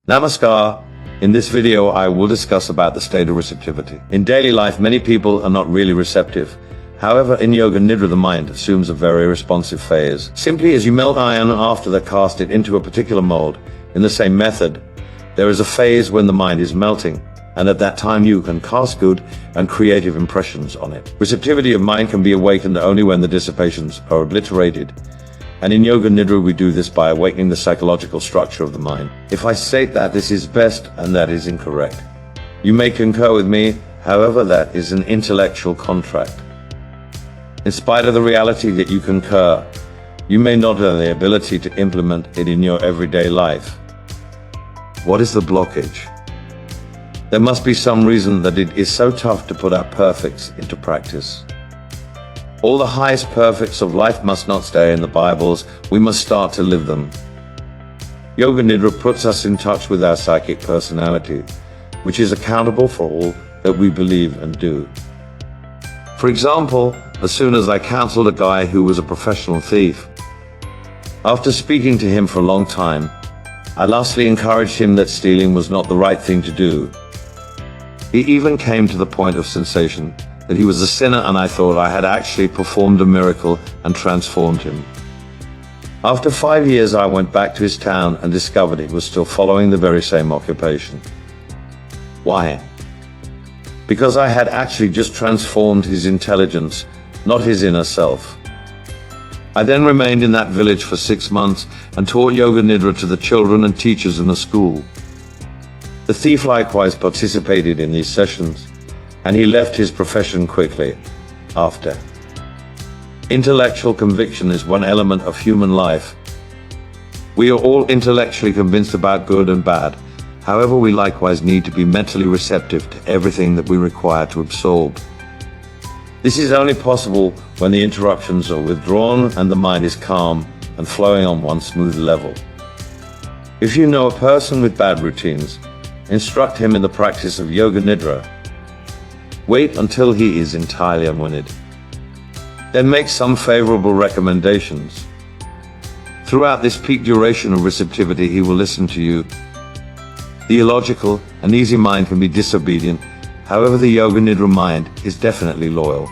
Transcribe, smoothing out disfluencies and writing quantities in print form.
Namaskar. In this video, I will discuss about the state of receptivity. In daily life, many people are not really receptive. However, in Yoga Nidra, the mind assumes a very responsive phase. Simply as you melt iron after they cast it into a particular mold, in the same method, there is a phase when the mind is melting, and at that time you can cast good and creative impressions on it. Receptivity of mind can be awakened only when the dissipations are obliterated. And in Yoga Nidra, we do this by awakening the psychological structure of the mind. If I state that this is best and that is incorrect, you may concur with me, however, that is an intellectual contract. In spite of the reality that you concur, you may not have the ability to implement it in your everyday life. What is the blockage? There must be some reason that it is so tough to put our perfects into practice. All the highest perfects of life must not stay in the Bibles, we must start to live them. Yoga Nidra puts us in touch with our psychic personality, which is accountable for all that we believe and do. For example, as soon as I counseled a guy who was a professional thief, after speaking to him for a long time, I lastly encouraged him that stealing was not the right thing to do. He even came to the point of sensation that he was a sinner, and I thought I had actually performed a miracle and transformed him. After 5 years, I went back to his town and discovered he was still following the very same occupation. Why? Because I had actually just transformed his intelligence, not his inner self. I then remained in that village for 6 months and taught Yoga Nidra to the children and teachers in the school. The thief likewise participated in these sessions, and he left his profession quickly after. Intellectual conviction is one element of human life. We are all intellectually convinced about good and bad. However, we likewise need to be mentally receptive to everything that we require to absorb. This is only possible when the interruptions are withdrawn and the mind is calm and flowing on one smooth level. If you know a person with bad routines, instruct him in the practice of Yoga Nidra. Wait until he is entirely unwinded. Then make some favorable recommendations. Throughout this peak duration of receptivity, he will listen to you. The illogical and easy mind can be disobedient. However, the Yoga Nidra mind is definitely loyal.